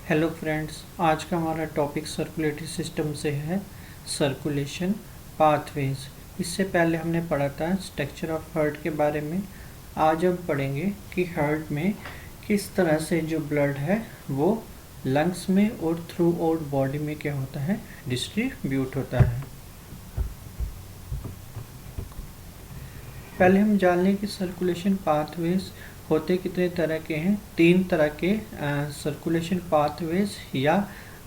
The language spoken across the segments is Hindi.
हेलो फ्रेंड्स, आज का हमारा टॉपिक सर्कुलेटरी सिस्टम से है। Circulation pathways. इससे पहले हमने पढ़ा था स्ट्रक्चर ऑफ हार्ट के बारे में। आज हम पढ़ेंगे कि हार्ट में किस तरह से जो ब्लड है वो लंग्स में और थ्रू आउट बॉडी में क्या होता है, डिस्ट्रीब्यूट होता है। पहले हम जान लें कि सर्कुलेशन पाथवेज होते कितने तरह के हैं। 3 तरह के सर्कुलेशन पाथवेज या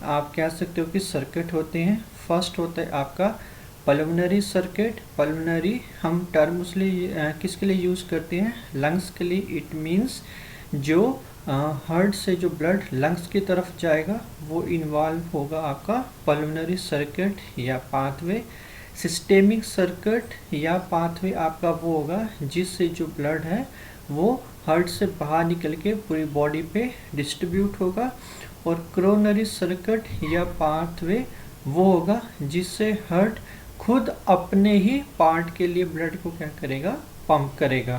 आप कह सकते हो कि सर्किट होते हैं। फर्स्ट होता है आपका पल्मोनरी सर्किट। पल्मोनरी हम टर्म उसलिए किसके लिए यूज़ करते हैं, लंग्स के लिए। इट मीन्स जो हार्ट से जो ब्लड लंग्स की तरफ जाएगा वो इन्वॉल्व होगा आपका पल्मोनरी सर्किट या पाथवे। सिस्टेमिक सर्किट या पाथवे आपका वो होगा जिससे जो ब्लड है वो हार्ट से बाहर निकल के पूरी बॉडी पे डिस्ट्रीब्यूट होगा। और कोरोनरी सर्किट या पाथवे वो होगा जिससे हार्ट खुद अपने ही पार्ट के लिए ब्लड को क्या करेगा, पंप करेगा।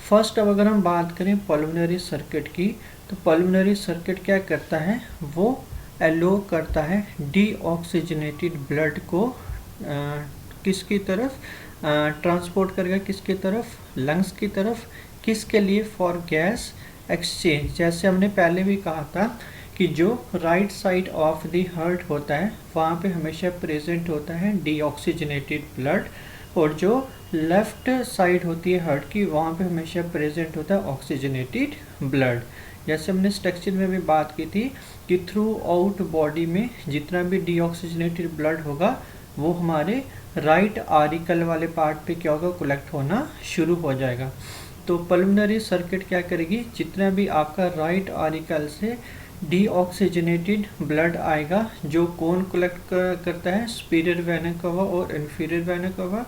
फर्स्ट अब अगर हम बात करें पल्मोनरी सर्किट की, तो पल्मोनरी सर्किट क्या करता है, वो एलो करता है डीऑक्सीजनेटेड ब्लड को किसकी तरफ ट्रांसपोर्ट करेगा, किसकी तरफ, लंग्स की तरफ। किसके लिए, फॉर गैस एक्सचेंज। जैसे हमने पहले भी कहा था कि जो right side of the heart होता है वहाँ पे हमेशा प्रेजेंट होता है डीऑक्सीजनेटेड ब्लड, और जो लेफ्ट साइड होती है हार्ट की वहाँ पे हमेशा प्रेजेंट होता है ऑक्सीजनेटेड ब्लड। जैसे हमने स्ट्रक्चर में भी बात की थी कि थ्रू आउट बॉडी में जितना भी डीऑक्सीजनेटेड ब्लड होगा वो हमारे राइट आरिकल वाले पार्ट पे क्या होगा, कलेक्ट होना शुरू हो जाएगा। तो पल्मोनरी सर्किट क्या करेगी, जितना भी आपका राइट आरिकल से डीऑक्सीजनेटेड ब्लड आएगा जो कौन कलेक्ट करता है, सुपीरियर वेना कवा और इंफीरियर वेना कवा,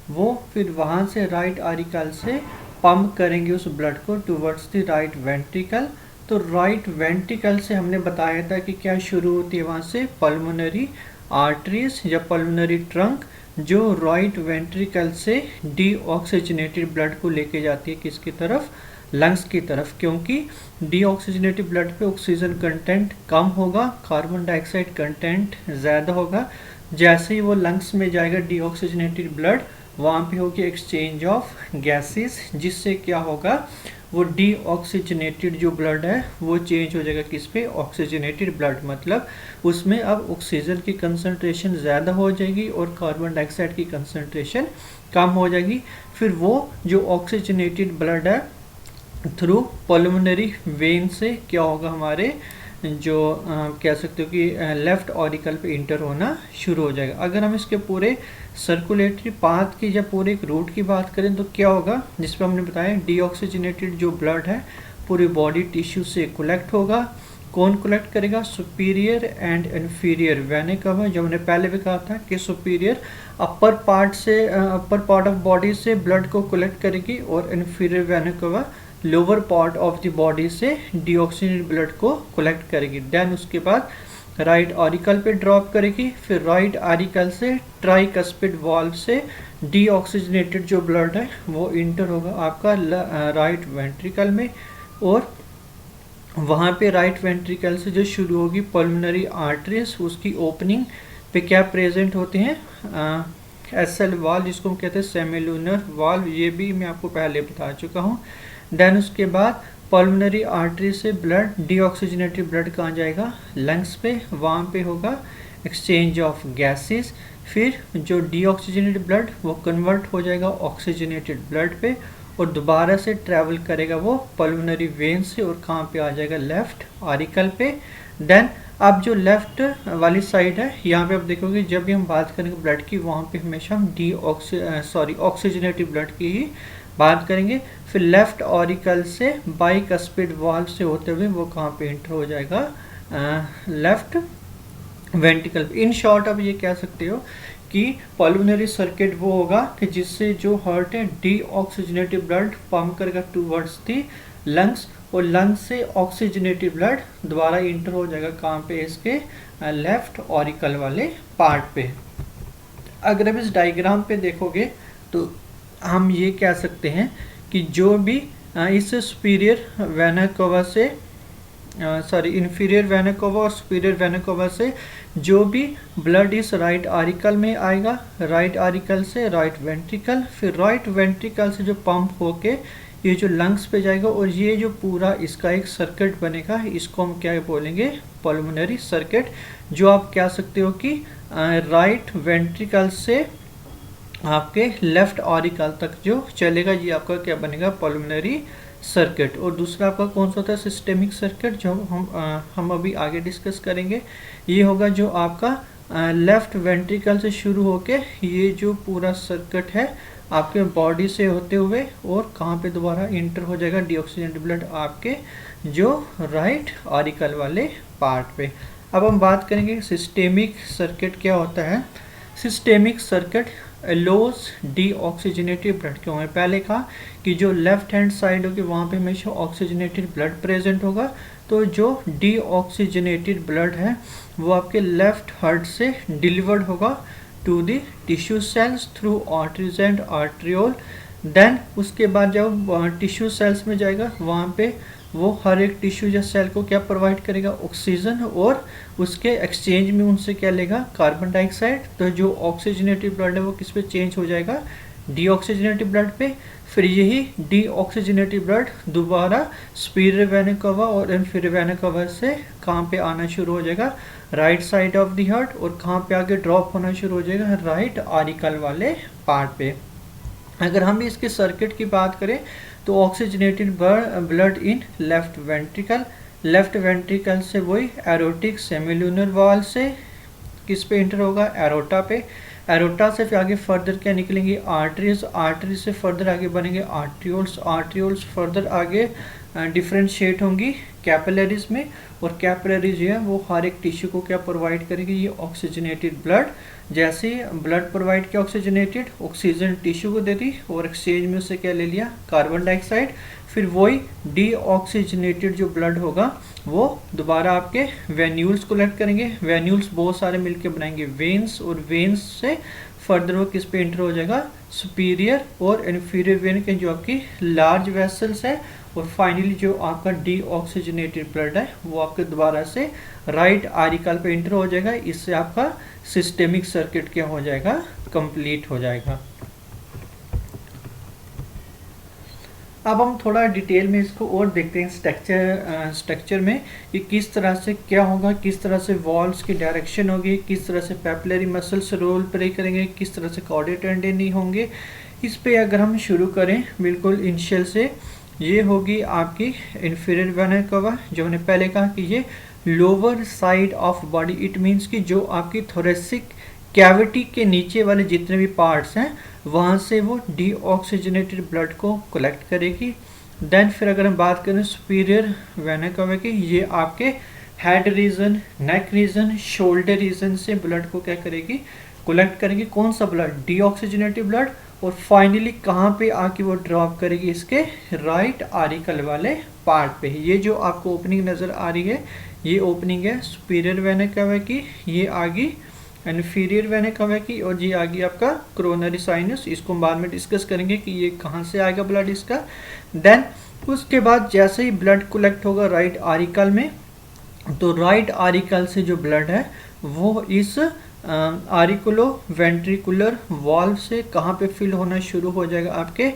वो फिर वहाँ से राइट आरिकल से पंप करेंगे उस ब्लड को टुवर्ड्स द राइट वेंट्रिकल। तो राइट वेंट्रिकल से हमने बताया था कि क्या शुरू होती है, वहाँ से पल्मोनरी आर्टरीज या पल्मोनरी ट्रंक जो राइट वेंट्रिकल से डीऑक्सीजनेटेड ब्लड को लेके जाती है किसकी तरफ, लंग्स की तरफ। क्योंकि डीऑक्सीजनेटेड ब्लड पे ऑक्सीजन कंटेंट कम होगा, कार्बन डाइऑक्साइड कंटेंट ज़्यादा होगा। जैसे ही वो लंग्स में जाएगा डीऑक्सीजनेटेड ब्लड, वहाँ पे होगी एक्सचेंज ऑफ गैसेस, जिससे क्या होगा, वो डीऑक्सीजनेटेड जो ब्लड है वो चेंज हो जाएगा किस पे, ऑक्सीजनेटेड ब्लड। मतलब उसमें अब ऑक्सीजन की कंसंट्रेशन ज़्यादा हो जाएगी और कार्बन डाइऑक्साइड की कंसंट्रेशन कम हो जाएगी। फिर वो जो ऑक्सीजनेटेड ब्लड है थ्रू पल्मोनरी वेन से क्या होगा, हमारे जो कह सकते हो कि लेफ्ट ऑरिकल पे इंटर होना शुरू हो जाएगा। अगर हम इसके पूरे सर्कुलेटरी पाथ की या पूरे एक रूट की बात करें तो क्या होगा, जिस पर हमने बताया डीऑक्सीजनेटेड जो ब्लड है पूरी बॉडी टिश्यू से कलेक्ट होगा। कौन कलेक्ट करेगा, सुपीरियर एंड इन्फीरियर वेना कवा। जो हमने पहले भी कहा था कि superior upper part of body से ब्लड को कलेक्ट करेगी और इन्फीरियर वेना कवा lower part of the body से डीऑक्सीजनेटेड ब्लड को कलेक्ट करेगी। देन उसके बाद राइट ऑरिकल पे ड्रॉप करेगी, फिर राइट ऑरिकल से ट्राइकस्पिड वाल्व से डीऑक्सीजनेटेड जो ब्लड है वो इंटर होगा आपका राइट वेंट्रिकल में। और वहाँ पे राइट वेंट्रिकल से जो शुरू होगी पल्मोनरी आर्टरीज, उसकी ओपनिंग पे क्या प्रेजेंट होते हैं, एसएल वाल्व जिसको हम कहते हैं सेमिलुनर वाल्व, ये भी मैं आपको पहले बता चुका हूँ। देन उसके बाद पल्मोनरी आर्टरी से ब्लड डीऑक्सीजनेटेड ब्लड कहाँ जाएगा, लंग्स पे, वहाँ पे होगा एक्सचेंज ऑफ गैसेस। फिर जो डीऑक्सीजनेटेड ब्लड वो कन्वर्ट हो जाएगा ऑक्सीजनेटेड ब्लड पे और दोबारा से ट्रैवल करेगा वो पल्मोनरी वेन से और कहाँ पे आ जाएगा, लेफ्ट आरिकल पे। देन अब जो लेफ्ट वाली साइड है यहाँ पे आप देखोगे जब भी हम बात करेंगे ब्लड की वहाँ पे हमेशा हम ऑक्सीजनेटेड ब्लड की ही बात करेंगे। फिर लेफ्ट ऑरिकल से बाइकस्पिड वाल्व से होते हुए वो कहाँ पे एंटर हो जाएगा, लेफ्ट वेंट्रिकल। इन शॉर्ट अब ये कह सकते हो कि पल्मोनरी सर्किट वो होगा कि जिससे जो हार्ट है डीऑक्सीजनेटेड ब्लड पंप करेगा टूवर्ड्स दी लंग्स और लंग्स से ऑक्सीजनेटेड ब्लड दोबारा इंटर हो जाएगा कहाँ पे, इसके लेफ्ट ऑरिकल वाले पार्ट पे। अगर अब इस डायग्राम पे देखोगे तो हम ये कह सकते हैं कि जो भी इस सुपीरियर वेना कवा से इन्फीरियर वेना कवा और सुपीरियर वेना कवा से जो भी ब्लड इस राइट आरिकल में आएगा, राइट आरिकल से राइट वेंट्रिकल, फिर राइट वेंट्रिकल से जो पंप होके ये जो लंग्स पे जाएगा और ये जो पूरा इसका एक सर्किट बनेगा, इसको हम क्या बोलेंगे, पल्मोनरी सर्किट, जो आप कह सकते हो कि राइट वेंट्रिकल से आपके लेफ्ट ऑरिकल तक जो चलेगा, ये आपका क्या बनेगा, पल्मोनरी सर्किट। और दूसरा आपका कौन सा होता है, सिस्टेमिक सर्किट, जो हम अभी आगे डिस्कस करेंगे। ये होगा जो आपका लेफ्ट वेंट्रिकल से शुरू होके ये जो पूरा सर्किट है आपके बॉडी से होते हुए और कहाँ पे दोबारा इंटर हो जाएगा डीऑक्सीजनेटेड ब्लड आपके जो राइट ऑरिकल वाले पार्ट पे। अब हम बात करेंगे सिस्टेमिक सर्किट क्या होता है। सिस्टेमिक सर्किट एलोज डीऑक्सीजनेटेड ब्लड, क्यों है, पहले कहा कि जो लेफ्ट हैंड साइड होगी वहाँ पे हमेशा ऑक्सीजनेटेड ब्लड प्रेजेंट होगा, तो जो डीऑक्सीजनेटेड ब्लड है वो आपके लेफ्ट हार्ट से डिलीवर्ड होगा to the tissue cells through arteries and arteriole. Then उसके बाद जब टिश्यू सेल्स में जाएगा वहाँ पे वो हर एक टिश्यू या सेल को क्या प्रोवाइड करेगा, ऑक्सीजन, और उसके एक्सचेंज में उनसे क्या लेगा, कार्बन डाइऑक्साइड। तो जो ऑक्सीजनेटेड ब्लड है वो किस पे चेंज हो जाएगा, डीऑक्सीजनेटेड ब्लड पे। फिर यही डीऑक्सीजनेटेड ब्लड दोबारा सुपीरियर वेना कवा और इन्फीरियर वेना कवा से कहाँ पे आना शुरू हो जाएगा, right side of the heart, और कहाँ पे आगे ड्रॉप होना शुरू हो जाएगा, राइट ऑरिकल वाले पार्ट पे। अगर हम इसके सर्किट की बात करें तो oxygenated blood in left ventricle, left ventricle से वही एरोटिक सेमिलुनर वॉल से किस पे इंटर होगा, एरोटा पे। एरोटा से फिर आगे फर्दर क्या निकलेंगे, आर्टरीज, आर्टरी से फर्दर आगे बनेंगे आर्ट्रियोल्स, आर्ट्रियोल्स फर्दर आगे डिफ्रेंशिएट होंगी कैपिलरीज में, और कैपिलरीज जो है वो हर एक टिश्यू को क्या प्रोवाइड करेगी, ये ऑक्सीजनेटेड ब्लड। जैसे ब्लड प्रोवाइड किया ऑक्सीजनेटेड, ऑक्सीजन टिश्यू को दे दी और एक्सचेंज में उससे क्या ले लिया, कार्बन डाइऑक्साइड। फिर वही डीऑक्सीजनेटेड जो ब्लड होगा वो दोबारा आपके वेन्यूल्स कलेक्ट करेंगे, वेन्यूल्स बहुत सारे मिलके बनाएंगे वेन्स, और वेन्स से फर्दर वो किस पे इंटर हो जाएगा, सुपीरियर और इन्फीरियर वेन के जो आपकी लार्ज वेसल्स है, और फाइनली जो आपका डीऑक्सीजनेटेड ब्लड है वो आपके दोबारा से राइट आरिकल पे इंटर हो जाएगा। इससे आपका सिस्टेमिक सर्किट क्या हो जाएगा, कंप्लीट हो जाएगा। अब हम थोड़ा डिटेल में इसको और देखते हैं स्ट्रक्चर में कि किस तरह से क्या होगा, किस तरह से वॉल्स की डायरेक्शन होगी, किस तरह से पेपिलरी मसल्स रोल प्ले करेंगे, किस तरह से कॉर्डेट टेंडनी होंगे। इस पे अगर हम शुरू करें बिल्कुल इनिशियल से, ये होगी आपकी इन्फीरियर वेना कवा, जो हमने पहले कहा कि ये lower side of body, it means कि जो आपकी थोरेसिक कैविटी के नीचे वाले जितने भी पार्ट्स हैं वहाँ से वो डीऑक्सीजनेटेड ब्लड को कलेक्ट करेगी। देन फिर अगर हम बात करें सुपीरियर वेना कवा की, ये आपके head region, neck region, shoulder region से ब्लड को क्या करेगी, कलेक्ट करेगी। कौन सा ब्लड, डीऑक्सीजनेटेड ब्लड। और फाइनली कहाँ पे आके वो ड्रॉप करेगी, इसके राइट आरिकल वाले पार्ट पे। ये जो आपको ओपनिंग नज़र आ रही है ये ओपनिंग है सुपीरियर वेना कवा की, ये आगे इन्फीरियर वेना कवा की, और ये आगे आपका कोरोनरी साइनस। इसको बाद में डिस्कस करेंगे कि ये कहाँ से आएगा ब्लड इसका। देन उसके बाद जैसे ही ब्लड कलेक्ट होगा राइट आरिकल में, तो राइट आरिकल से जो ब्लड है वो इस आरिकुलो वेंट्रिकुलर वॉल्व से कहाँ पे फिल होना शुरू हो जाएगा, आपके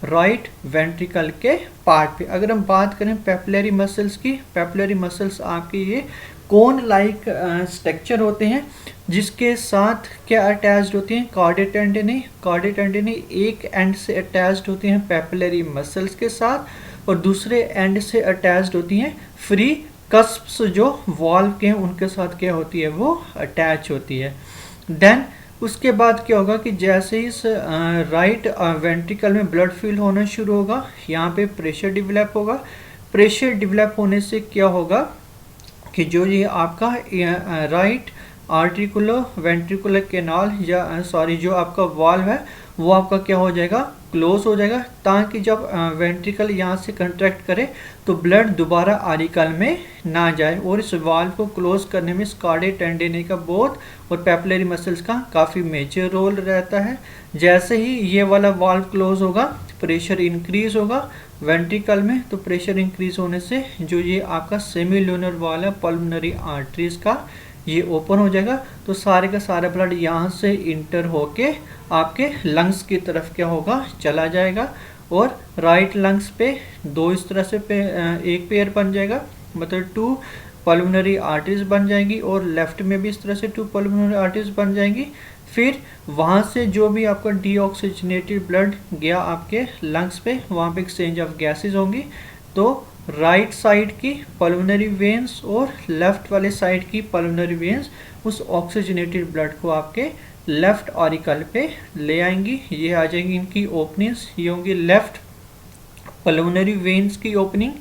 राइट वेंट्रिकल के पार्ट पे। अगर हम बात करें पेपिलरी मसल्स की, पेपिलरी मसल्स आपके ये कोन लाइक स्ट्रक्चर होते हैं जिसके साथ क्या अटैच्ड होती हैं, कॉर्डेट टेंडनी। कॉर्डेट टेंडनी एक एंड से अटैच्ड होती हैं पेपिलरी मसल्स के साथ, और दूसरे एंड से अटैच्ड होती हैं फ्री कस्प्स जो वॉल्व के हैं उनके साथ क्या होती है, वो अटैच होती है। देन उसके बाद क्या होगा कि जैसे इस राइट वेंट्रिकल में ब्लड फिल होना शुरू होगा, यहाँ पे प्रेशर डेवलप होगा। प्रेशर डेवलप होने से क्या होगा कि जो ये आपका राइट आर्टिकुलो वेंट्रिकुलर कैनाल या जो आपका वॉल्व है वो आपका क्या हो जाएगा, क्लोज हो जाएगा, ताकि जब वेंट्रिकल यहाँ से कंट्रैक्ट करे तो ब्लड दोबारा आरिकल में ना जाए। और इस वाल्व को क्लोज करने में कॉर्डेट टेंडनी का बहुत और पेपिलरी मसल्स का काफ़ी मेजर रोल रहता है। जैसे ही ये वाला वाल्व क्लोज होगा प्रेशर इंक्रीज होगा, वेंट्रिकल में, तो प्रेशर इंक्रीज होने से जो ये आपका सेमी ल्यूनर वॉल है पल्मोनरी आर्टरीज का, ये ओपन हो जाएगा। तो सारे का सारा ब्लड यहाँ से इंटर होके आपके लंग्स की तरफ क्या होगा, चला जाएगा। और राइट लंग्स पे दो इस तरह से एक पेयर बन जाएगा, मतलब 2 पल्मोनरी आर्टरीज बन जाएंगी, और लेफ्ट में भी इस तरह से 2 पल्मोनरी आर्टरीज बन जाएंगी। फिर वहाँ से जो भी आपका डीऑक्सीजनेटेड ब्लड गया आपके लंग्स पे, वहाँ पे एक्सचेंज ऑफ गैसेज होंगी। तो राइट साइड की पल्मोनरी वेन्स और लेफ्ट वाले साइड की पल्मोनरी वेन्स उस ऑक्सीजनेटेड ब्लड को आपके लेफ्ट ऑरिकल पे ले आएंगी। ये आ जाएंगी इनकी ओपनिंग्स, ये होंगी लेफ्ट पल्मोनरी वेन्स की ओपनिंग,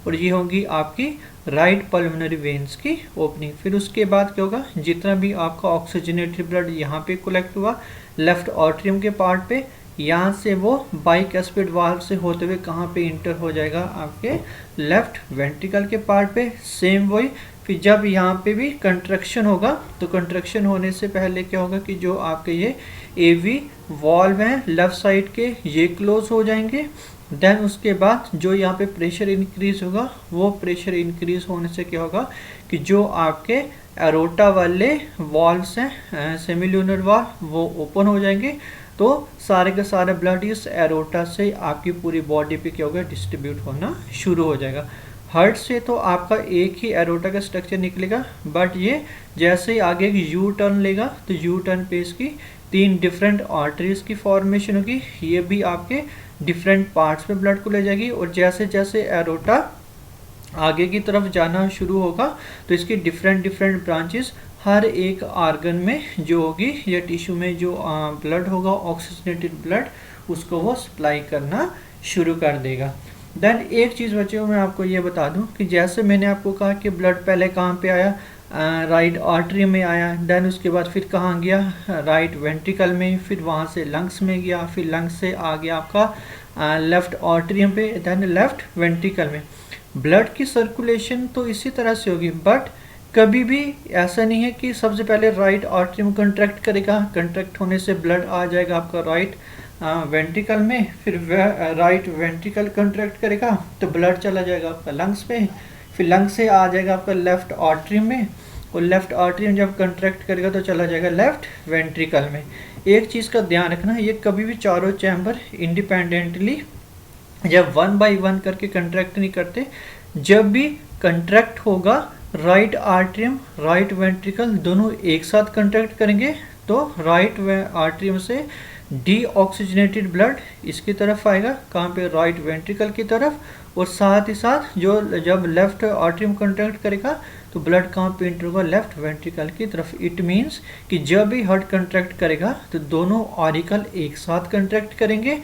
और ये होंगी आपकी राइट पल्मोनरी वेन्स की ओपनिंग। फिर उसके बाद क्या होगा, जितना भी आपका ऑक्सीजनेटेड ब्लड यहाँ पे कलेक्ट हुआ लेफ्ट ऑर्ट्रियम के पार्ट पे, यहाँ से वो बाइकस्पिड वाल्व से होते हुए कहाँ पे इंटर हो जाएगा, आपके लेफ्ट वेंट्रिकल के पार्ट पे। सेम वही, फिर जब यहाँ पे भी कंट्रक्शन होगा, तो कंट्रक्शन होने से पहले क्या होगा कि जो आपके ये एवी वॉल्व हैं लेफ्ट साइड के, ये क्लोज हो जाएंगे। देन उसके बाद जो यहाँ पे प्रेशर इंक्रीज होगा, वो प्रेशर इंक्रीज होने से क्या होगा कि जो आपके एरोटा वाले वॉल्व्स हैं सेमील्यूनर वॉल्व, वो ओपन हो जाएंगे। तो सारे का सारा ब्लड इस एरोटा से आपकी पूरी बॉडी पे क्या होगा, डिस्ट्रीब्यूट होना शुरू हो जाएगा। हार्ट से तो आपका एक ही एरोटा का स्ट्रक्चर निकलेगा, बट ये जैसे ही आगे यू टर्न लेगा, तो यू टर्न पे इसकी 3 डिफरेंट आर्टरीज की फॉर्मेशन होगी। ये भी आपके डिफरेंट पार्ट्स में ब्लड को ले जाएगी, और जैसे जैसे एरोटा आगे की तरफ जाना शुरू होगा, तो इसकी डिफरेंट ब्रांचेस हर एक आर्गन में जो होगी या टिश्यू में जो ब्लड होगा ऑक्सीजनेटेड ब्लड, उसको वो सप्लाई करना शुरू कर देगा। देन एक चीज़ बच्चों मैं आपको ये बता दूं कि जैसे मैंने आपको कहा कि ब्लड पहले कहाँ पे आया, राइट आर्टरी में आया, देन उसके बाद फिर कहाँ गया, राइट वेंट्रिकल में, फिर वहाँ से लंग्स में गया, फिर लंग्स से आ गया आपका लेफ्ट आर्टरियम पे, देन लेफ्ट वेंट्रिकल में। ब्लड की सर्कुलेशन तो इसी तरह से होगी, बट कभी भी ऐसा नहीं है कि सबसे पहले राइट आर्टरी में कंट्रैक्ट करेगा, कंट्रैक्ट होने से ब्लड आ जाएगा आपका राइट वेंट्रिकल में, फिर राइट वेंट्रिकल कंट्रैक्ट करेगा तो ब्लड चला जाएगा आपका लंग्स पे, फिर लंग्स से आ जाएगा आपका लेफ्ट आर्टरी में, और लेफ्ट आर्टरी में जब कंट्रैक्ट करेगा तो चला जाएगा लेफ्ट वेंट्रिकल में। एक चीज़ का ध्यान रखना, ये कभी भी चारों चैम्बर इंडिपेंडेंटली जब 1 बाय 1 करके कंट्रैक्ट नहीं करते। जब भी कंट्रैक्ट होगा राइट आर्टरियम राइट वेंट्रिकल दोनों एक साथ कंट्रैक्ट करेंगे, तो राइट आर्टरियम से डीऑक्सीजनेटेड ब्लड इसकी तरफ आएगा, कहाँ पे, राइट वेंट्रिकल की तरफ, और साथ ही साथ जो जब लेफ्ट आर्टरियम कंट्रैक्ट करेगा तो ब्लड कहाँ पे इंटर होगा, लेफ्ट वेंट्रिकल की तरफ। इट मीन्स कि जब भी हार्ट कंट्रैक्ट करेगा तो दोनों ऑरिकल एक साथ कंट्रैक्ट करेंगे,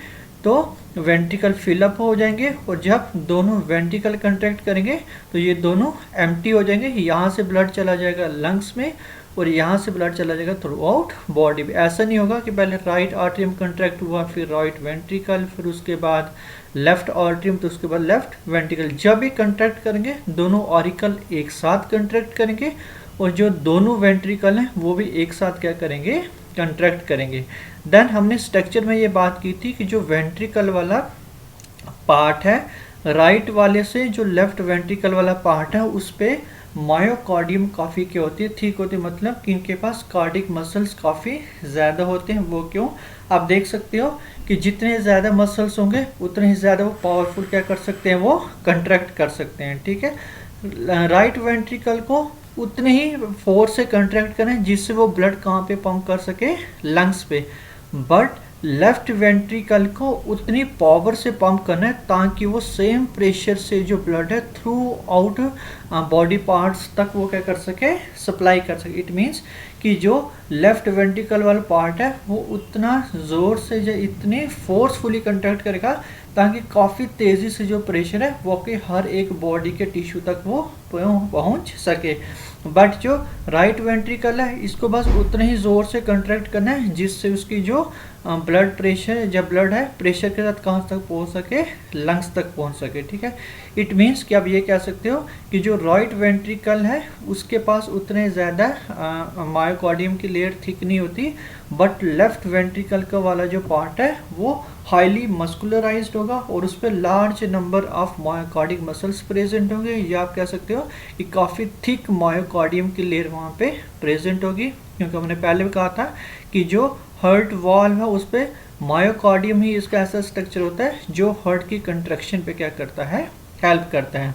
तो वेंट्रिकल फिलअप हो जाएंगे, और जब दोनों वेंट्रिकल कंट्रैक्ट करेंगे तो ये दोनों एम्प्टी हो जाएंगे। यहाँ से ब्लड चला जाएगा लंग्स में, और यहाँ से ब्लड चला जाएगा थ्रू आउट बॉडी में। ऐसा नहीं होगा कि पहले राइट आर्टरियम कंट्रैक्ट हुआ, फिर राइट वेंट्रिकल, फिर उसके बाद लेफ्ट आर्टरियम, तो उसके बाद लेफ्ट वेंट्रिकल। जब भी कंट्रैक्ट करेंगे दोनों ऑरिकल एक साथ कंट्रैक्ट करेंगे, और जो दोनों वेंट्रिकल हैं वो भी एक साथ क्या करेंगे, कंट्रैक्ट करेंगे। देन हमने स्ट्रक्चर में ये बात की थी कि जो वेंट्रिकल वाला पार्ट है, राइट वाले से जो लेफ्ट वेंट्रिकल वाला पार्ट है उस पे मायोकार्डियम काफ़ी क्या होती है, ठीक होती है, मतलब कि इनके पास कार्डिक मसल्स काफ़ी ज़्यादा होते हैं। वो क्यों, आप देख सकते हो कि जितने ज़्यादा मसल्स होंगे उतने ही ज़्यादा वो पावरफुल क्या कर सकते हैं, वो कंट्रैक्ट कर सकते हैं। ठीक है, राइट वेंट्रिकल को उतने ही फोर्स से कंट्रैक्ट करें जिससे वो ब्लड कहाँ पे पंप कर सके, लंग्स पे, बट लेफ्ट वेंट्रिकल को उतनी पावर से पंप करना है ताकि वो सेम प्रेशर से जो ब्लड है थ्रू आउट बॉडी पार्ट्स तक वो क्या कर सके, सप्लाई कर सके। इट मीन्स कि जो लेफ्ट वेंट्रिकल वाला पार्ट है वो उतना ज़ोर से जो इतनी फोर्सफुली कंट्रैक्ट करेगा ताकि काफ़ी तेज़ी से जो प्रेशर है वो के हर एक बॉडी के टिश्यू तक वो पहुंच सके। बट जो राइट वेंट्रिकल है इसको बस उतना ही ज़ोर से कंट्रैक्ट करना है जिससे उसकी जो ब्लड प्रेशर, जब ब्लड है प्रेशर के साथ कहाँ तक पहुँच सके, लंग्स तक पहुँच सके, ठीक है। इट मीन्स कि आप ये कह सकते हो कि जो राइट वेंट्रिकल है उसके पास उतने ज़्यादा मायोकार्डियम की लेयर थिक नहीं होती, बट लेफ्ट वेंट्रिकल का वाला जो पार्ट है वो हाईली मस्कुलराइज्ड होगा और उस पर large number of myocardial muscles present होंगे, या आप कह सकते हो कि काफ़ी थिक मायोकार्डियम की लेयर वहाँ पे प्रेजेंट होगी, क्योंकि हमने पहले भी कहा था कि जो हार्ट वॉल्व है उस पर मायोकार्डियम ही इसका ऐसा स्ट्रक्चर होता है जो हार्ट की कंट्रैक्शन पे क्या करता है, हेल्प करता है।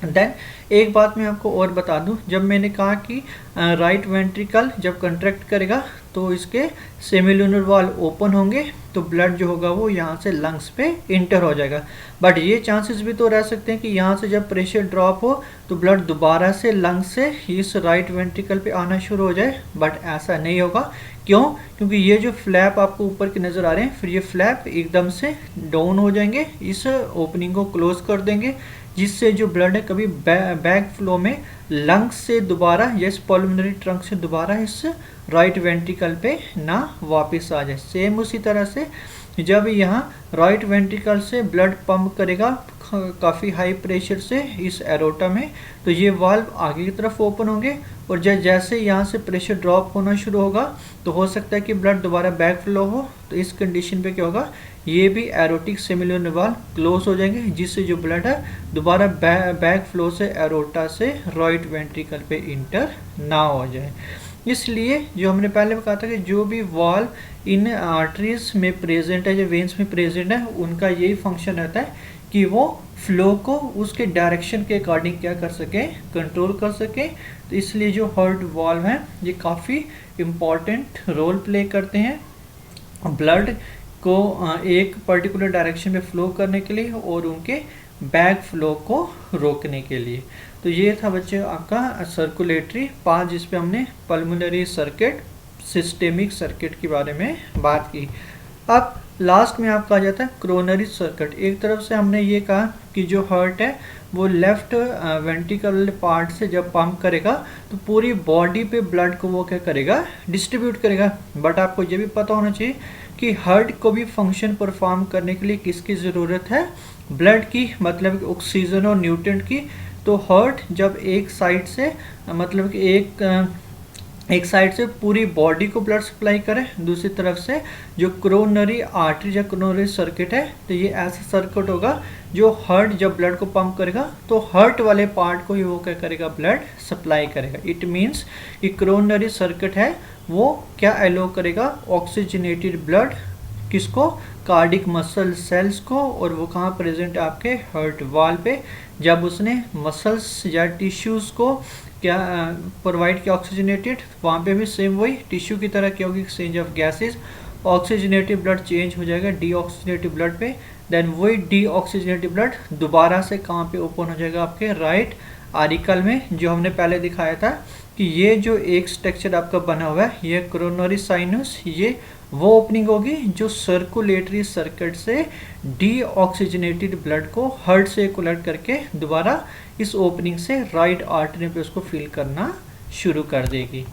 देन एक बात मैं आपको और बता दूं, जब मैंने कहा कि राइट वेंट्रिकल जब कंट्रैक्ट करेगा तो इसके सेमिलुनर वॉल ओपन होंगे तो ब्लड जो होगा वो यहाँ से लंग्स पे इंटर हो जाएगा, बट ये चांसेस भी तो रह सकते हैं कि यहाँ से जब प्रेशर ड्रॉप हो तो ब्लड दोबारा से लंग्स से इस राइट वेंट्रिकल पे आना शुरू हो जाए, बट ऐसा नहीं होगा। क्यों? क्योंकि ये जो फ्लैप आपको ऊपर के नज़र आ रहे हैं, फिर ये फ्लैप एकदम से डाउन हो जाएंगे, इस ओपनिंग को क्लोज कर देंगे, जिससे जो ब्लड है कभी बैक फ्लो में लंग्स से दोबारा या इस पल्मोनरी ट्रंक से दोबारा इस राइट वेंट्रिकल पे ना वापस आ जाए। सेम उसी तरह से जब यहाँ राइट वेंट्रिकल से ब्लड पंप करेगा काफ़ी हाई प्रेशर से इस एरोटा में, तो ये वाल्व आगे की तरफ ओपन होंगे और जैसे यहाँ से प्रेशर ड्रॉप होना शुरू होगा तो हो सकता है कि ब्लड दोबारा बैक फ्लो हो, तो इस कंडीशन पे क्या होगा, ये भी एरोटिक सेमिलुनर वाल्व क्लोज हो जाएंगे, जिससे जो ब्लड है दोबारा बैक फ्लो से एरोटा से राइट वेंट्रिकल पे इंटर ना हो जाए। इसलिए जो हमने पहले कहा था कि जो भी वाल्व इन आर्टरीज में प्रेजेंट है, जो वेन्स में प्रेजेंट है, उनका यही फंक्शन रहता है कि वो फ्लो को उसके डायरेक्शन के अकॉर्डिंग क्या कर सके, कंट्रोल कर सके। तो इसलिए जो हार्ट वाल्व हैं ये काफ़ी इम्पॉर्टेंट रोल प्ले करते हैं ब्लड को एक पर्टिकुलर डायरेक्शन में फ्लो करने के लिए और उनके बैक फ्लो को रोकने के लिए। तो ये था बच्चे आपका सर्कुलेटरी पार्ट, जिस पे हमने पल्मोनरी सर्किट, सिस्टेमिक सर्किट के बारे में बात की। अब लास्ट में आपका आ जाता है कोरोनरी सर्किट। एक तरफ से हमने ये कहा कि जो हार्ट है वो लेफ्ट वेंट्रिकल पार्ट से जब पंप करेगा तो पूरी बॉडी पे ब्लड को वो क्या करेगा, डिस्ट्रीब्यूट करेगा। बट आपको ये भी पता होना चाहिए कि हार्ट को भी फंक्शन परफॉर्म करने के लिए किसकी ज़रूरत है, ब्लड की, मतलब ऑक्सीजन और न्यूट्रिएंट की। तो हार्ट जब एक साइड से मतलब कि एक साइड से पूरी बॉडी को ब्लड सप्लाई करे, दूसरी तरफ से जो कोरोनरी आर्टरी या कोरोनरी सर्किट है, तो ये ऐसा सर्किट होगा जो हार्ट जब ब्लड को पंप करेगा तो हार्ट वाले पार्ट को ही वो क्या करेगा, ब्लड सप्लाई करेगा। इट मीन्स कि कोरोनरी सर्किट है वो क्या एलो करेगा, ऑक्सीजनेटेड ब्लड किसको, कार्डिक मसल सेल्स को, और वो कहाँ प्रेजेंट है, आपके हार्ट वाल पे। जब उसने मसल्स या टिश्यूज़ को क्या प्रोवाइड किया ऑक्सीजनेटेड, वहाँ पे भी सेम वही टिश्यू की तरह क्या होगी, exchange of gases, oxygenated blood change हो जाएगा डीऑक्सीजनेटेड ब्लड पे। देन वही डीऑक्सीजनेटेड ब्लड दोबारा से कहाँ पे ओपन हो जाएगा, आपके राइट आरिकल में, जो हमने पहले दिखाया था कि ये जो एक स्ट्रक्चर आपका बना हुआ है ये कोरोनरी साइनस, ये वो ओपनिंग होगी जो सर्कुलेटरी सर्किट से डीऑक्सीजनेटेड ब्लड को हार्ट से कलेक्ट करके दोबारा इस ओपनिंग से राइट आर्टरी पे उसको फिल करना शुरू कर देगी।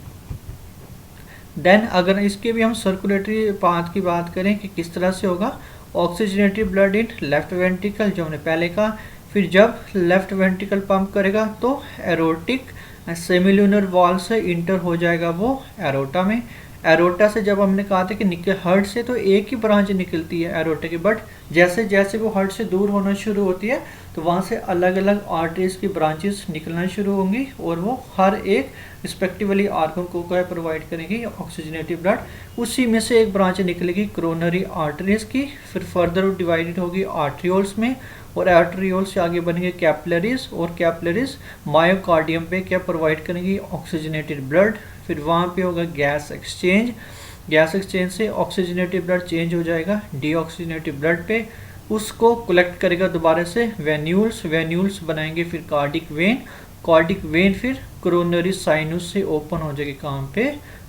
देन अगर इसके भी हम सर्कुलेटरी पाथ की बात करें कि किस तरह से होगा, oxygenated blood in left ventricle, जो हमने पहले कहा। फिर जब लेफ्ट वेंट्रिकल पंप करेगा तो एरोटिक सेमिलुनर वॉल से इंटर हो जाएगा वो एरोटा में। एरोटा से जब हमने कहा था कि हार्ट से तो एक ही ब्रांच निकलती है एरोटा की, बट जैसे जैसे वो हार्ट से दूर होना शुरू होती है तो वहाँ से अलग अलग आर्टरीज की ब्रांचेस निकलना शुरू होंगी और वो हर एक रिस्पेक्टिवली आर्गन को क्या प्रोवाइड करेंगी, ऑक्सीजनेटेड ब्लड। उसी में से एक ब्रांच निकलेगी कोरोनरी आर्टरीज की, फिर फर्दर डिवाइडेड होगी आर्ट्रियोल्स में, और आर्ट्रियोल्स से आगे बनेंगे कैपिलरीज, और कैपिलरीज मायोकार्डियम पे क्या प्रोवाइड करेंगी, ऑक्सीजनेटेड ब्लड। फिर वहाँ पे होगा गैस एक्सचेंज, गैस एक्सचेंज से ऑक्सीजनेटेड ब्लड चेंज हो जाएगा डीऑक्सीजनेटेड ब्लड पे, उसको कलेक्ट करेगा दोबारा से वेन्यूल्स, वेन्यूल्स बनाएंगे फिर कार्डिक वेन, कार्डिक वेन फिर कोरोनरी साइनस से ओपन हो जाएगी कहाँ पे,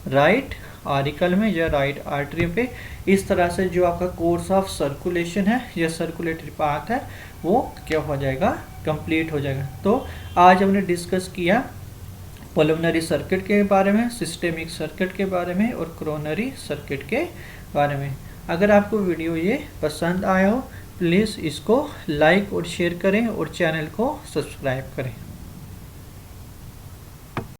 राइट आरिकल में या राइट आर्टरी पे। इस तरह से जो आपका कोर्स ऑफ सर्कुलेशन है या सर्कुलेटरी पाथ है वो क्या हो जाएगा, कंप्लीट हो जाएगा। तो आज हमने डिस्कस किया पल्मोनरी सर्किट के बारे में, सिस्टेमिक सर्किट के बारे में और कोरोनरी सर्किट के बारे में। अगर आपको वीडियो ये पसंद आया हो प्लीज़ इसको लाइक और शेयर करें और चैनल को सब्सक्राइब करें।